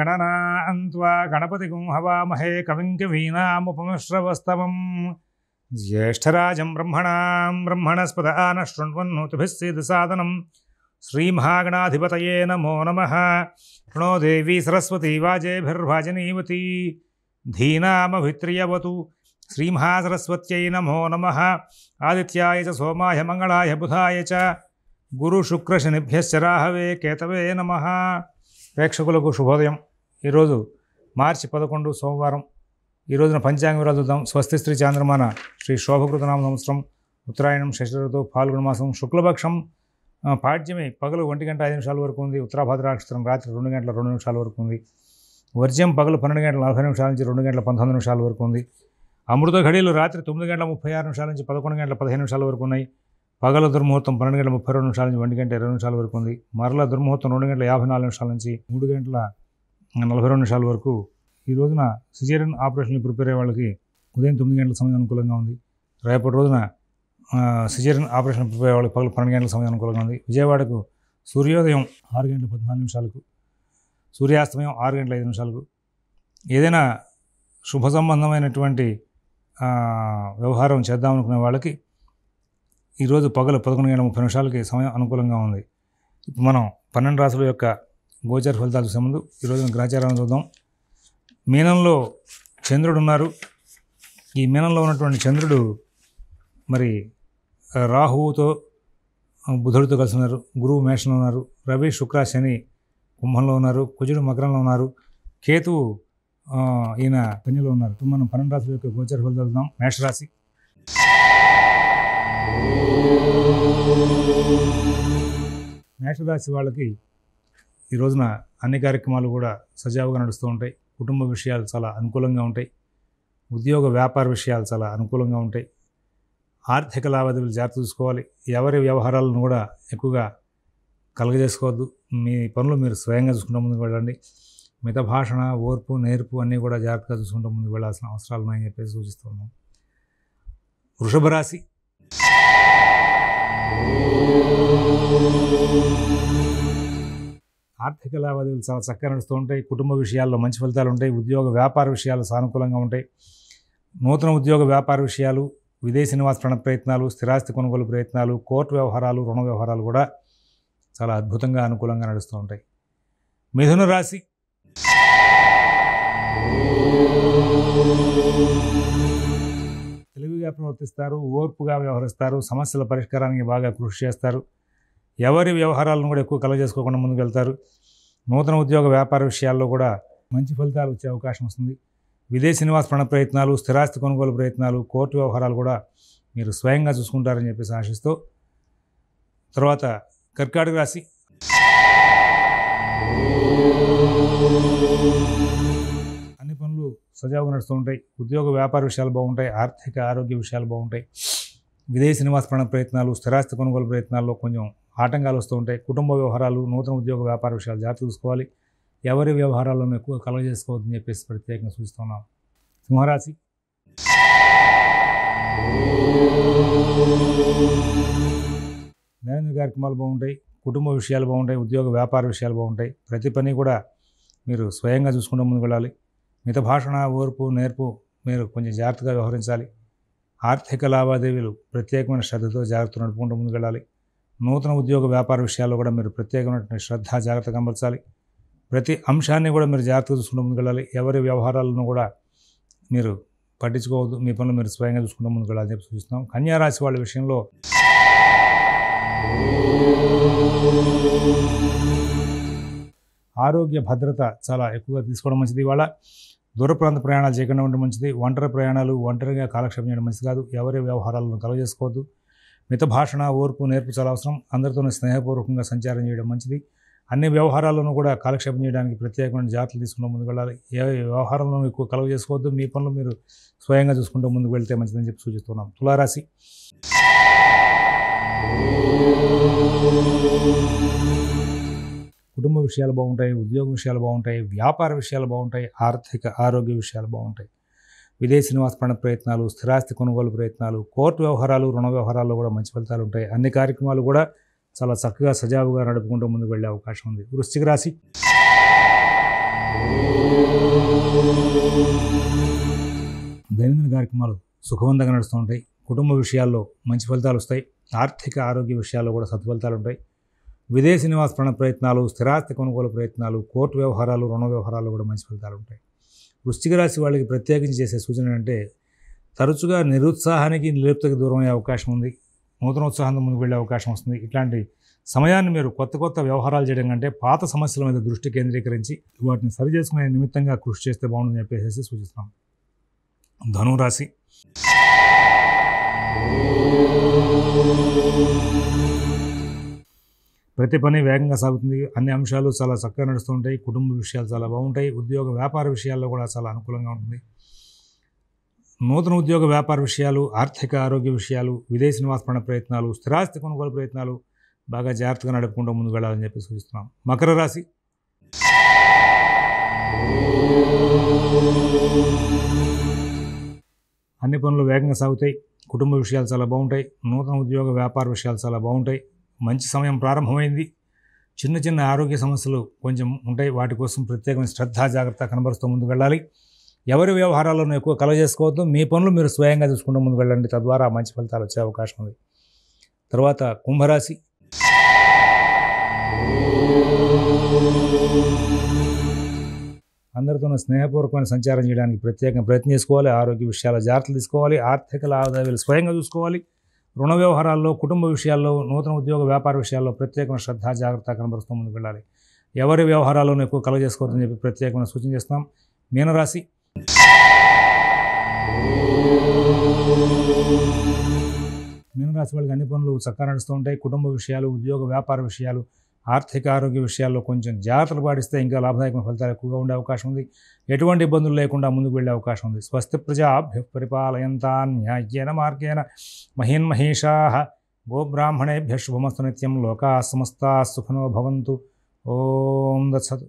గణనాన్త్వా గణపతిగుం హవామహే కవిం కవీనాముపమిశ్రవస్తవం జ్యేష్ఠరాజం బ్రహ్మణస్పద ఆనశృణ్వన్నోతిభిः सीदसादनं श्रीमहागणाधिपतये नमो नमः। प्रणो देवी सरस्वती वाजेभिर्वाजनीवती धीनामभित्रियवतु श्रीमहासरस्वत्यै नमो नमः। आदित्याय च सोमाय मंगलाय बुधाय च गुरुशुक्रशनिभ्यश्च राहवे केतवे नमः। ప్రేక్షకులకు శుభోదయం। ఈరోజు మార్చి 11 సోమవారం। ఈ రోజున పంచాంగ వివరాలు చూద్దాం। స్వస్తి శ్రీ చాంద్రమాన శ్రీ శోభకృతనామ సంవత్సరం ఉత్తరాయణం శశిఋతువు ఫాల్గుణ మాసం శుక్లపక్షం పాడ్యమి పగలు 1:05 వరకు ఉంది। ఉత్తరాభాద్ర నక్షత్రం రాత్రి 2:02 వరకు ఉంది। వర్జ్యం పగలు 12:40 నుంచి 2:19 వరకు ఉంది। అమృత ఘడియలు రాత్రి 9:36 నుంచి 11:15 వరకు ఉన్నాయి। పగల దుర్ముహూర్తం 12:32 నుంచి 1:20 వరకు ఉంది। మరల దుర్ముహూర్తం 2:54 నుంచి 3:42 వరకు। ఈ రోజున సిజేరియన్ ఆపరేషన్ ప్రిపేర్ అయ్యే వాళ్ళకి ఉదయం 9 గంటల సమయం అనుకూలంగా ఉంది। రేపటి రోజున సిజేరియన్ ఆపరేషన్ ప్రిపేర్ అయ్యే వాళ్ళకి పగలు 12 గంటల సమయం అనుకూలంగా ఉంది। విజయవాడకు సూర్యోదయం 6:14 సూర్యాస్తమయం 6:05 ఏదైనా శుభ సంబంధమైనటువంటి వ్యవహారం చేద్దామనుకునే వాళ్ళకి ఈరోజు పగలు 11:30 సమయం అనుకూలంగా ఉంది। మనం 12 రాశుల యొక్క గోచర ఫలితాలు చూసే ముందు ఈరోజు గ్రహచారాన్ని చూద్దాం। మీనంలో చంద్రుడు ఉన్నారు। ఈ మీనంలో ఉన్నటువంటి చంద్రుడు మరి రాహువుతో బుధుడితో కలిసి ఉన్నారు। గురువు మేషంలో ఉన్నారు। రవి శుక్ర శని కుంభంలో ఉన్నారు। కుజుడు మకరంలో ఉన్నారు। కేతువు ఈయన కన్యలో ఉన్నారు। మనం 12 రాశుల యొక్క గోచర ఫలితాలు చూద్దాం। మేషరాశి మేషరాశి వాళ్ళకి ఈ రోజున అన్ని కార్యక్రమాలు కూడా సజావుగా నడుస్తూ ఉంటాయి। కుటుంబ విషయాలు చాలా అనుకూలంగా ఉంటాయి। ఉద్యోగ వ్యాపార విషయాలు చాలా అనుకూలంగా ఉంటాయి। ఆర్థిక లావాదేవీలు జాగ్రత్త చూసుకోవాలి। ఎవరి వ్యవహారాలను కూడా ఎక్కువగా కలగజేసుకోవద్దు। మీ పనులు మీరు స్వయంగా చూసుకుంటూ ముందుకు వెళ్ళండి। మిత భాషణ ఓర్పు నేర్పు అన్నీ కూడా జాగ్రత్తగా చూసుకుంటూ ముందుకు వెళ్ళాల్సిన అవసరాలు ఉన్నాయని చెప్పేసి సూచిస్తున్నాం। వృషభ రాశి ఆర్థిక లావాదేవీలు చాలా చక్కగా నడుస్తూ ఉంటాయి। కుటుంబ విషయాల్లో మంచి ఫలితాలు ఉంటాయి। ఉద్యోగ వ్యాపార విషయాలు సానుకూలంగా ఉంటాయి। నూతన ఉద్యోగ వ్యాపార విషయాలు, విదేశీ నివాస ప్రయత్నాలు, స్థిరాస్తి కొనుగోలు ప్రయత్నాలు, కోర్టు వ్యవహారాలు, రుణ వ్యవహారాలు కూడా చాలా అద్భుతంగా అనుకూలంగా నడుస్తూ ఉంటాయి। మిథున రాశి తెలివిగా ప్రవర్తిస్తారు, ఓర్పుగా వ్యవహరిస్తారు, సమస్యల పరిష్కారానికి బాగా కృషి చేస్తారు। ఎవరి వ్యవహారాలను కూడా ఎక్కువ కలగజేసుకోకుండా ముందుకు వెళ్తారు। నూతన ఉద్యోగ వ్యాపార విషయాల్లో కూడా మంచి ఫలితాలు వచ్చే అవకాశం వస్తుంది। విదేశీ నివాస ప్రయత్నాలు, స్థిరాస్తి కొనుగోలు ప్రయత్నాలు, కోర్టు వ్యవహారాలు కూడా మీరు స్వయంగా చూసుకుంటారని చెప్పేసి ఆశిస్తూ తర్వాత కర్కాటక రాశి అన్ని పనులు సజావుగా నడుస్తూ ఉంటాయి। ఉద్యోగ వ్యాపార విషయాలు బాగుంటాయి। ఆర్థిక ఆరోగ్య విషయాలు బాగుంటాయి। విదేశీ నివాస ప్రయత్నాలు, స్థిరాస్తి కొనుగోలు ప్రయత్నాల్లో కొంచెం ఆటంకాలు వస్తూ ఉంటాయి। కుటుంబ వ్యవహారాలు, నూతన ఉద్యోగ వ్యాపార విషయాలు జాగ్రత్త చూసుకోవాలి। ఎవరి వ్యవహారాలను ఎక్కువ కలగజేసుకోవద్దని చెప్పేసి ప్రత్యేకంగా సూచిస్తున్నాం। సింహరాశి దైనందిన కార్యక్రమాలు బాగుంటాయి। కుటుంబ విషయాలు బాగుంటాయి। ఉద్యోగ వ్యాపార విషయాలు బాగుంటాయి। ప్రతి పని కూడా మీరు స్వయంగా చూసుకుంటూ ముందుకు వెళ్ళాలి। మిత భాషణ ఓర్పు నేర్పు మీరు కొంచెం జాగ్రత్తగా వ్యవహరించాలి। ఆర్థిక లావాదేవీలు ప్రత్యేకమైన శ్రద్ధతో జాగ్రత్త నడుపుకుంటూ ముందుకు వెళ్ళాలి। నూతన ఉద్యోగ వ్యాపార విషయాల్లో కూడా మీరు ప్రత్యేకమైనటువంటి శ్రద్ధ జాగ్రత్త కనబరచాలి। ప్రతి అంశాన్ని కూడా మీరు జాగ్రత్తగా చూసుకుంటూ ముందుకు వెళ్ళాలి। ఎవరి వ్యవహారాలను కూడా మీరు పట్టించుకోవద్దు। మీ పనులు మీరు స్వయంగా చూసుకుంటూ ముందుకు వెళ్ళాలని చెప్పి సూచిస్తున్నాం। కన్యా రాశి వాళ్ళ విషయంలో ఆరోగ్య భద్రత చాలా ఎక్కువగా తీసుకోవడం మంచిది। ఇవాళ దూర ప్రాంత ప్రయాణాలు చేయకుండా ఉండడం మంచిది। ఒంటరి ప్రయాణాలు, ఒంటరిగా కాలక్షేపం చేయడం మంచిది కాదు। ఎవరి వ్యవహారాలను కలగజేసుకోవద్దు। మిత భాషణ ఓర్పు నేర్పు చాలా అవసరం। అందరితోనే స్నేహపూర్వకంగా సంచారం చేయడం మంచిది। అన్ని వ్యవహారాలను కూడా కాలక్షేపం చేయడానికి ప్రత్యేకమైన జాగ్రత్తలు తీసుకుంటూ ముందుకు వెళ్ళాలి। ఏ వ్యవహారాలను ఎక్కువ కలుగ చేసుకోవద్దు। మీ పనులు మీరు స్వయంగా చూసుకుంటూ ముందుకు వెళ్తే మంచిదని చెప్పి సూచిస్తున్నాం। తులారాశి కుటుంబ విషయాలు బాగుంటాయి। ఉద్యోగ విషయాలు బాగుంటాయి। వ్యాపార విషయాలు బాగుంటాయి। ఆర్థిక ఆరోగ్య విషయాలు బాగుంటాయి। విదేశీ నివాస ప్రయత్నాలు, స్థిరాస్తి కొనుగోలు ప్రయత్నాలు, కోర్టు వ్యవహారాలు, రుణ వ్యవహారాల్లో కూడా మంచి ఫలితాలు ఉంటాయి। అన్ని కార్యక్రమాలు కూడా చాలా చక్కగా సజావుగా నడుపుకుంటూ ముందుకు వెళ్ళే అవకాశం ఉంది। వృశ్చిక రాశి దైనందిన కార్యక్రమాలు సుఖవంతంగా నడుస్తూ ఉంటాయి. కుటుంబ విషయాల్లో మంచి ఫలితాలు వస్తాయి. ఆర్థిక ఆరోగ్య విషయాల్లో కూడా సత్ఫలితాలు ఉంటాయి. విదేశీ నివాస ప్రయత్నాలు, స్థిరాస్తి కొనుగోలు ప్రయత్నాలు, కోర్టు వ్యవహారాలు, రుణ వ్యవహారాలు కూడా మంచి ఫలితాలు ఉంటాయి. వృశ్చిక రాశి వాళ్ళకి ప్రత్యేకించి చేసే సూచన అంటే తరచుగా నిరుత్సాహానికి నిలుపుతకి దూరం అయ్యే అవకాశం ఉంది. నూతనోత్సాహంతో ముందుకు వెళ్ళే అవకాశం వస్తుంది. ఇట్లాంటి సమయాన్ని మీరు కొత్త వ్యవహారాలు చేయడం కంటే పాత సమస్యల మీద దృష్టి కేంద్రీకరించి వాటిని సరిచేసుకునే నిమిత్తంగా కృషి చేస్తే బాగుంటుందని చెప్పేసి సూచిస్తున్నాం. ధనురాశి ప్రతి పని వేగంగా సాగుతుంది. అన్ని అంశాలు చాలా చక్కగా నడుస్తూ ఉంటాయి. కుటుంబ విషయాలు చాలా బాగుంటాయి. ఉద్యోగ వ్యాపార విషయాల్లో కూడా చాలా అనుకూలంగా ఉంటుంది. నూతన ఉద్యోగ వ్యాపార విషయాలు, ఆర్థిక ఆరోగ్య విషయాలు, విదేశీ నివాస ప్రయత్నాలు, స్థిరాస్తి కొనుగోలు ప్రయత్నాలు బాగా జాగ్రత్తగా నడుపుకుంటూ ముందుకు వెళ్ళాలని చెప్పి సూచిస్తున్నాం. మకర రాశి అన్ని పనులు వేగంగా సాగుతాయి. కుటుంబ విషయాలు చాలా బాగుంటాయి. నూతన ఉద్యోగ వ్యాపార విషయాలు చాలా బాగుంటాయి. మంచి సమయం ప్రారంభమైంది. చిన్న ఆరోగ్య సమస్యలు కొంచెం ఉంటాయి. వాటి కోసం ప్రత్యేకమైన శ్రద్ధ జాగ్రత్త కనబరుస్తూ ముందుకు వెళ్ళాలి. ఎవరి వ్యవహారాలను ఎక్కువ కలగజేసుకోవద్దు. మీ పనులు మీరు స్వయంగా చూసుకుంటూ ముందుకు వెళ్ళండి. తద్వారా మంచి ఫలితాలు వచ్చే అవకాశం ఉంది. తర్వాత కుంభరాశి అందరితోనూ స్నేహపూర్వకమైన సంచారం చేయడానికి ప్రత్యేకంగా ప్రయత్నం చేసుకోవాలి. ఆరోగ్య విషయాల జాగ్రత్తలు తీసుకోవాలి. ఆర్థిక లావాదేవీలు స్వయంగా చూసుకోవాలి. రుణ వ్యవహారాల్లో, కుటుంబ విషయాల్లో, నూతన ఉద్యోగ వ్యాపార విషయాల్లో ప్రత్యేకమైన శ్రద్ధ జాగ్రత్త కనబరుస్తూ ముందుకు వెళ్ళాలి. ఎవరి వ్యవహారాలను ఎక్కువ కలగజేసుకోవద్దని చెప్పి ప్రత్యేకమైన సూచన చేస్తాం. మీనరాశి వాళ్ళకి అన్ని పనులు చక్కగా నడుస్తూ ఉంటాయి. కుటుంబ విషయాలు, ఉద్యోగ వ్యాపార విషయాలు, ఆర్థిక ఆరోగ్య విషయాల్లో కొంచెం జాగ్రత్తలు పాటిస్తే ఇంకా లాభదాయకమైన ఫలితాలు ఎక్కువగా ఉండే అవకాశం ఉంది. ఎటువంటి ఇబ్బందులు లేకుండా ముందుకు వెళ్ళే అవకాశం ఉంది. స్వస్తి ప్రజాభ్యః పరిపాలయంతాం న్యాయేన మార్గేణ మహీన్మహేషాః గోబ్రాహ్మణేభ్యః శుభమస్తు నిత్యం. లోకాః సమస్తాః సుఖినో భవంతు. ఓం దత్సత్.